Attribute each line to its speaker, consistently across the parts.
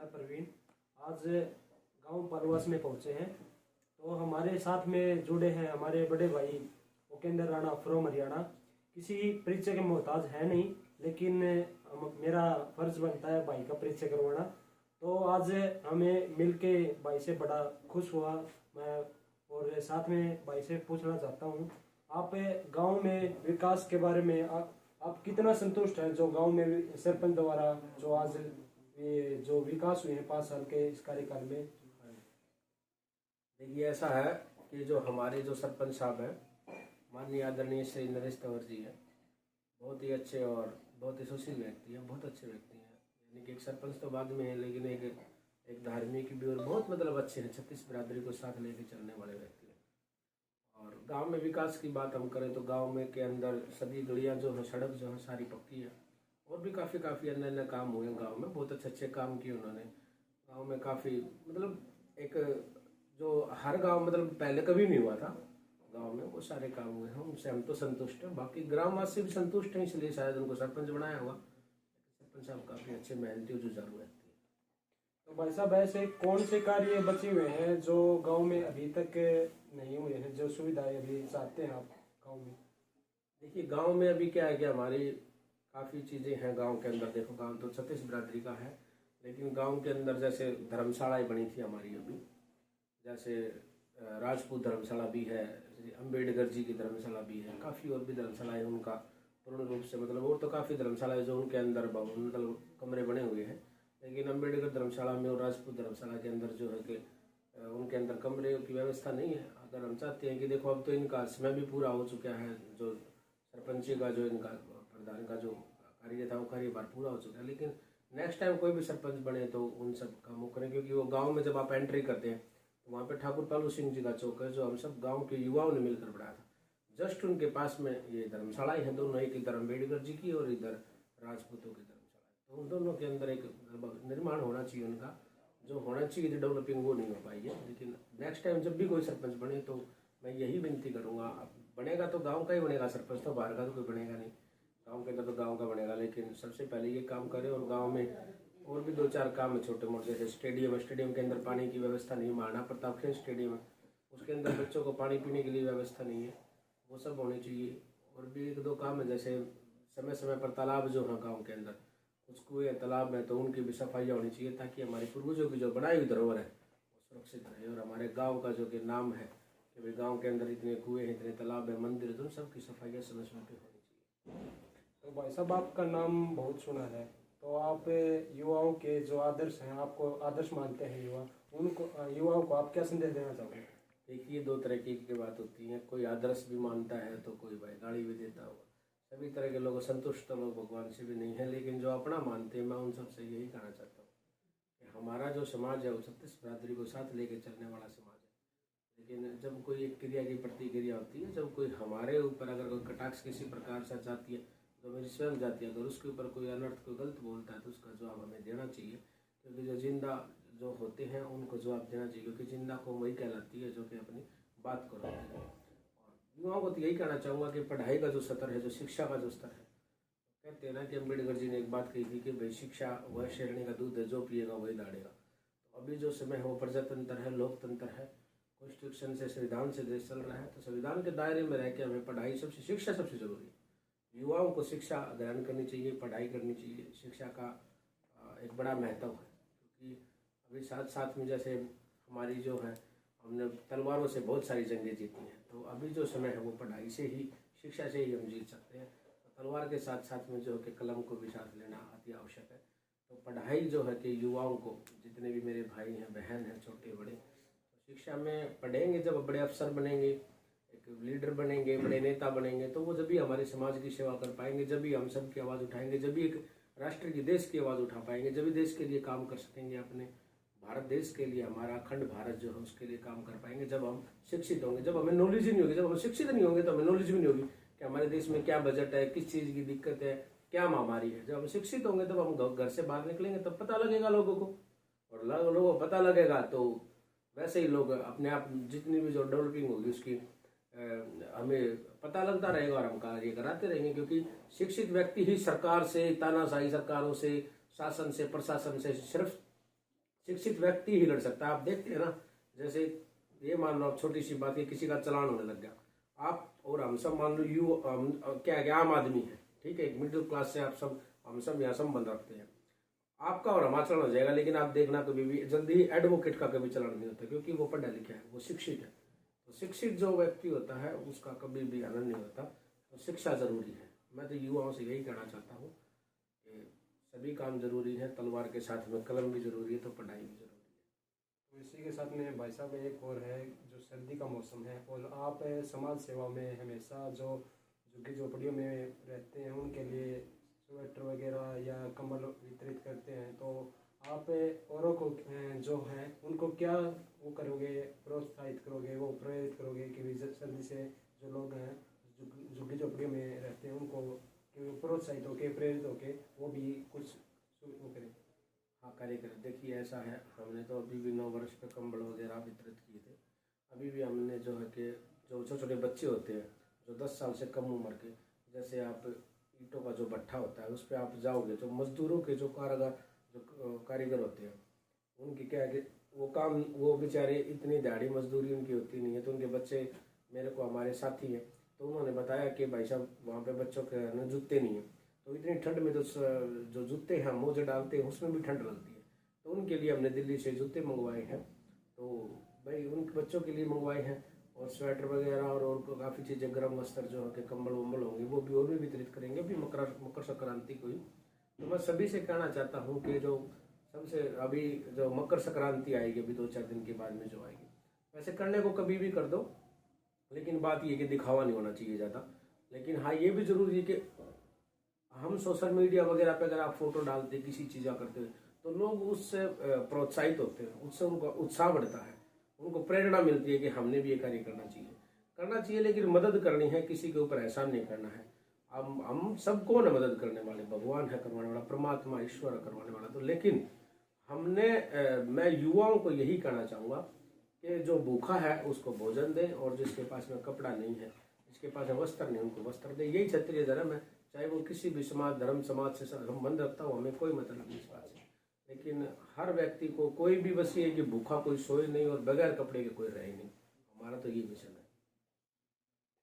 Speaker 1: मैं प्रवीण आज गांव परवास में पहुंचे हैं। तो हमारे साथ में जुड़े हैं हमारे बड़े भाई उपेंद्र राणा फ्रॉम हरियाणा। किसी परिचय के मोहताज है नहीं, लेकिन मेरा फर्ज बनता है भाई का परिचय करवाना। तो आज हमें मिलके भाई से बड़ा खुश हुआ मैं, और साथ में भाई से पूछना चाहता हूँ, आप गांव में विकास के बारे में आप कितना संतुष्ट हैं जो गांव में सरपंच द्वारा जो आज ये जो विकास हुए हैं 5 साल के इस कार्यकाल में?
Speaker 2: देखिए, ऐसा है कि जो हमारे जो सरपंच साहब हैं, माननीय आदरणीय श्री नरेश तंवर जी हैं, बहुत ही अच्छे और बहुत ही सुशील व्यक्ति हैं, बहुत अच्छे व्यक्ति हैं। यानी कि एक सरपंच तो बाद में है, लेकिन एक धार्मिक भी और बहुत मतलब अच्छे हैं, 36 बिरादरी को साथ लेके चलने वाले व्यक्ति हैं। और गांव में विकास की बात हम करें तो गांव में के अंदर सभी गलियां जो है, सड़क जो है सारी पक्की है, और भी काफ़ी अन्य अन्य काम हुए हैं गाँव में। बहुत अच्छे काम किए उन्होंने गाँव में। काफ़ी मतलब एक जो हर गांव मतलब पहले कभी नहीं हुआ था गांव में, वो सारे काम हुए हैं, उनसे हम तो संतुष्ट हैं। बाकी ग्रामवासी भी संतुष्ट हैं, इसलिए शायद उनको सरपंच बनाया हुआ। सरपंच साहब काफ़ी अच्छे मेहनती और जुझारू व्यक्ति हैं।
Speaker 1: तो भाई साहब, ऐसे कौन से कार्य बचे हुए हैं जो गांव में अभी तक नहीं हुए हैं, जो सुविधाएं अभी चाहते हैं आप गांव में?
Speaker 2: देखिए, गांव में अभी क्या है कि हमारी काफ़ी चीज़ें हैं गांव के अंदर। देखो, गांव तो 36 बिरादरी का है, लेकिन गांव के अंदर जैसे धर्मशालाएँ बनी थी हमारी अभी, जैसे राजपूत धर्मशाला भी है, अम्बेडकर जी की धर्मशाला भी है, काफ़ी और भी धर्मशालाएँ उनका पूर्ण रूप से मतलब, और तो काफ़ी धर्मशालाएँ जो उनके अंदर मतलब कमरे बने हुए हैं। लेकिन अम्बेडकर धर्मशाला में और राजपूत धर्मशाला के अंदर जो है कि उनके अंदर कमरे की व्यवस्था नहीं है। अगर हम चाहते हैं कि देखो, अब तो इनका समय भी पूरा हो चुका है, जो सरपंची का जो इनका प्रधान का जो कार्य था वो कार्यभार पूरा हो चुका है। लेकिन नेक्स्ट टाइम कोई भी सरपंच बने तो उन सब कामों करें, क्योंकि वो गाँव में जब आप एंट्री करते हैं तो वहाँ पे ठाकुर पालू सिंह जी का चौक है, जो हम सब गांव के युवाओं ने मिलकर बनाया था। जस्ट उनके पास में ये धर्मशालाएँ हैं दोनों, एक इधर अम्बेडकर जी की और इधर राजपूतों की धर्मशाला। तो उन दोनों के अंदर एक निर्माण होना चाहिए उनका, जो होना चाहिए थी डेवलपिंग, वो नहीं हो पाई है। लेकिन नेक्स्ट टाइम जब भी कोई सरपंच बने तो मैं यही विनती करूँगा, अब बनेगा तो गाँव का ही बनेगा सरपंच, तो बाहर का तो कोई बनेगा नहीं। गाँव के अंदर तो गाँव का बनेगा, लेकिन सबसे पहले ये काम करें। और गाँव में और भी 2-4 काम है छोटे मोटे, जैसे स्टेडियम के अंदर पानी की व्यवस्था नहीं, महाराणा प्रताप खेल स्टेडियम है, उसके अंदर बच्चों को पानी पीने के लिए व्यवस्था नहीं है, वो सब होनी चाहिए। और भी 1-2 काम है, जैसे समय समय पर तालाब जो है गांव के अंदर, कुछ कुएँ तालाब में, तो उनकी भी सफाइयाँ होनी चाहिए, ताकि हमारे पूर्वजों की जो बनाई हुई धरोहर है वो सुरक्षित रहे। और हमारे गाँव का जो कि नाम है कि भाई गाँव के अंदर इतने कुएँ हैं, इतने तालाब है, मंदिर है, तो उन सबकी सफाइयाँ समय समय पर होनी चाहिए।
Speaker 1: तो भाई साहब, आपका नाम बहुत सुना है, तो आप युवाओं के जो आदर्श हैं, आपको आदर्श मानते हैं युवा, उनको युवाओं को आप क्या संदेश देना चाहोगे?
Speaker 2: देखिए, 2 तरह की बात होती है, कोई आदर्श भी मानता है तो कोई भाई गाली भी देता होगा। सभी तरह के लोग संतुष्ट तो लोग भगवान से भी नहीं है, लेकिन जो अपना मानते हैं, मैं उन सबसे यही कहना चाहता हूँ कि हमारा जो समाज है वो 36 बिरादरी को साथ लेके चलने वाला समाज है। लेकिन जब कोई एक क्रिया की प्रतिक्रिया होती है, जब कोई हमारे ऊपर अगर कोई कटाक्ष किसी प्रकार से जाती है, तो मेरी स्वयं जाती है, अगर उसके ऊपर कोई अनर्थ कोई गलत बोलता है तो उसका जवाब हमें देना चाहिए। क्योंकि जो जिंदा जो होते हैं उनको जवाब देना चाहिए, क्योंकि जिंदा को वही कहलाती है जो कि अपनी बात को रखते हैं। और युवाओं को तो यही कहना चाहूँगा कि पढ़ाई का जो स्तर है, जो शिक्षा का जो स्तर है, कहते हैं ना कि अम्बेडकर जी ने एक बात कही थी कि भाई शिक्षा वह शेरनी का दूध है, जो पिएगा वही दाड़ेगा। तो अभी जो समय है वो प्रजातंत्र है, लोकतंत्र है, कॉन्स्टिट्यूशन से संविधान से देश चल रहा है। तो संविधान के दायरे में रह के हमें पढ़ाई सबसे, शिक्षा सबसे जरूरी है। युवाओं को शिक्षा ग्रहण करनी चाहिए, पढ़ाई करनी चाहिए। शिक्षा का एक बड़ा महत्व है, क्योंकि अभी साथ साथ में जैसे हमारी जो है, हमने तलवारों से बहुत सारी जंगें जीती हैं, तो अभी जो समय है वो पढ़ाई से ही, शिक्षा से ही हम जीत सकते हैं। तो तलवार के साथ साथ में जो है कि कलम को भी साथ लेना अति आवश्यक है। तो पढ़ाई जो है कि युवाओं को, जितने भी मेरे भाई हैं, बहन हैं, छोटे बड़े, तो शिक्षा में पढ़ेंगे, जब बड़े अफसर बनेंगे, एक लीडर बनेंगे, बड़े नेता बनेंगे, तो वो जब भी हमारे समाज की सेवा कर पाएंगे, जब भी हम सब की आवाज़ उठाएंगे, जब भी एक राष्ट्र की, देश की आवाज़ उठा पाएंगे, जब भी देश के लिए काम कर सकेंगे, अपने भारत देश के लिए, हमारा अखंड भारत जो है उसके लिए काम कर पाएंगे। जब हम शिक्षित होंगे, जब हमें नॉलेज ही नहीं होगी, जब हम शिक्षित नहीं होंगे तो हमें नॉलेज भी नहीं होगी कि हमारे देश में क्या बजट है, किस चीज़ की दिक्कत है, क्या महामारी है। जब हम शिक्षित होंगे तब हम घर से बाहर निकलेंगे, तब पता लगेगा लोगों को, और लोगों को पता लगेगा तो वैसे ही लोग अपने आप, जितनी भी जो डेवलपिंग होगी उसकी हमें पता लगता रहेगा और हम कार्य कराते रहेंगे। क्योंकि शिक्षित व्यक्ति ही सरकार से, तानाशाही सरकारों से, शासन से, प्रशासन से सिर्फ शिक्षित व्यक्ति ही लड़ सकता है। आप देखते हैं ना, जैसे ये मान लो आप छोटी सी बात है, किसी का चालान होने लग गया, आप और हम सब मान लो क्या है, आम आदमी है, ठीक है, एक मिडिल क्लास से आप सब हम सब यहाँ संबंध रखते हैं, आपका और हमारा चलान हो जाएगा, लेकिन आप देखना कभी भी जल्दी ही एडवोकेट का कभी चलान नहीं होता, क्योंकि वो पढ़ा लिखा है, वो शिक्षित है। तो शिक्षित जो व्यक्ति होता है उसका कभी भी आनंद नहीं होता। तो शिक्षा जरूरी है। मैं तो युवाओं से यही कहना चाहता हूँ कि सभी काम जरूरी है, तलवार के साथ में कलम भी जरूरी है, तो पढ़ाई भी जरूरी है।
Speaker 1: तो इसी के साथ में भाई साहब एक और है, जो सर्दी का मौसम है और आप समाज सेवा में हमेशा जो झुग्गी झोपड़ियों में रहते हैं उनके लिए स्वेटर वगैरह या कंबल वितरित करते हैं, तो आप औरों को जो हैं उनको क्या वो करोगे, प्रोत्साहित करोगे, वो प्रेरित करोगे कि सर्दी से जो लोग हैं झुग्गी झोपड़ियों में रहते हैं उनको कि वो प्रोत्साहित होके प्रेरित होके वो भी कुछ वो करें?
Speaker 2: हाँ, कार्य करें। देखिए ऐसा है, हमने तो अभी भी 9 वर्ष पे कंबल वगैरह वितरित किए थे। अभी भी हमने जो है कि जो छोटे छोटे बच्चे होते हैं जो 10 साल से कम उम्र के, जैसे आप ईंटों का जो भट्ठा होता है उस पर आप जाओगे, जो मजदूरों के जो कारीगर होते हैं उनकी क्या है कि वो काम, वो बेचारे इतनी दिहाड़ी मजदूरी उनकी होती नहीं है, तो उनके बच्चे मेरे को हमारे साथी हैं, तो उन्होंने बताया कि भाई साहब वहाँ पे बच्चों के ना जूते नहीं हैं, तो इतनी ठंड में तो जो जूते हैं मोजे डालते हैं उसमें भी ठंड लगती है, तो उनके लिए हमने दिल्ली से जूते मंगवाए हैं। तो भाई उन बच्चों के लिए मंगवाए हैं, और स्वेटर वगैरह और काफ़ी चीज़ें, गर्म वस्त्र जो है कि कंबल वम्बल होंगे वो भी और भी वितरित करेंगे अभी मकर संक्रांति को ही। तो मैं सभी से कहना चाहता हूँ कि जो सबसे अभी जो मकर संक्रांति आएगी अभी 2-4 दिन के बाद में जो आएगी, वैसे करने को कभी भी कर दो, लेकिन बात ये कि दिखावा नहीं होना चाहिए ज़्यादा। लेकिन हाँ, ये भी जरूरी है कि हम सोशल मीडिया वगैरह पे अगर आप फोटो डालते किसी चीज़ करते हैं तो लोग उससे प्रोत्साहित होते हैं, उससे उनका उत्साह बढ़ता है, उनको प्रेरणा मिलती है कि हमने भी ये कार्य करना चाहिए, लेकिन मदद करनी है, किसी के ऊपर एहसान नहीं करना है। हम सब कौन है मदद करने वाले? भगवान है करवाने वाला, परमात्मा ईश्वर है करवाने वाला। तो लेकिन मैं युवाओं को यही कहना चाहूँगा कि जो भूखा है उसको भोजन दें, और जिसके पास में कपड़ा नहीं है, जिसके पास में वस्त्र नहीं, उनको वस्त्र दें। यही क्षत्रिय धर्म है, चाहे वो किसी भी समाज धर्म समाज से संबंध रखता हो, हमें कोई मतलब नहीं इस बात से। लेकिन हर व्यक्ति को कोई भी बस ये है कि भूखा कोई सोए नहीं और बगैर कपड़े के कोई रहे नहीं। हमारा तो ये मिशन है।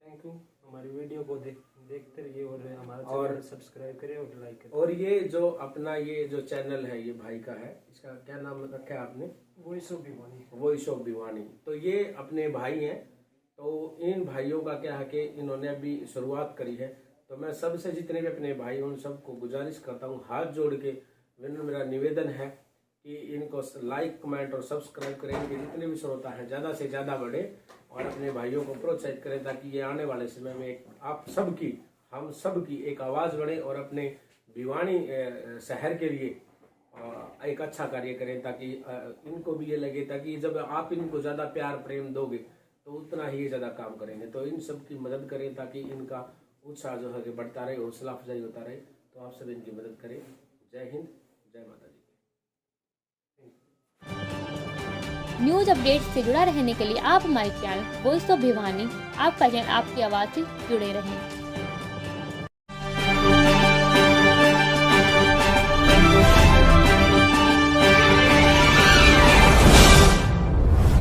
Speaker 1: Thank you. हमारी वीडियो को देखते रहिए और हमारा चैनल सब्सक्राइब करें और लाइक करें।
Speaker 2: और ये जो अपना ये जो चैनल है ये भाई का है, इसका क्या नाम रखा है आपने?
Speaker 1: Voice of Bhiwani.
Speaker 2: Voice of Bhiwani. तो ये अपने भाई हैं, तो इन भाइयों का क्या है कि इन्होंने अभी शुरुआत करी है, तो मैं सबसे जितने भी अपने भाई उन सबको गुजारिश करता हूँ, हाथ जोड़ के मेरा निवेदन है कि इनको लाइक कमेंट और सब्सक्राइब करें, कि जितने भी श्रोता हैं ज़्यादा से ज़्यादा बढ़े और अपने भाइयों को प्रोत्साहित करें, ताकि ये आने वाले समय में हम सब की एक आवाज़ बढ़े और अपने भिवानी शहर के लिए एक अच्छा कार्य करें, ताकि इनको भी ये लगे, ताकि जब आप इनको ज़्यादा प्यार प्रेम दोगे तो उतना ही ज़्यादा काम करेंगे। तो इन सब की मदद करें ताकि इनका उत्साह जो है कि बढ़ता रहे, हौसला अफजाई होता रहे। तो आप सब इनकी मदद करें। जय हिंद, जय माता दी।
Speaker 3: न्यूज अपडेट से जुड़ा रहने के लिए आप हमारे चैनल वॉइस ऑफ भिवानी, आपका चैनल आपकी आवाज़ से जुड़े रहें।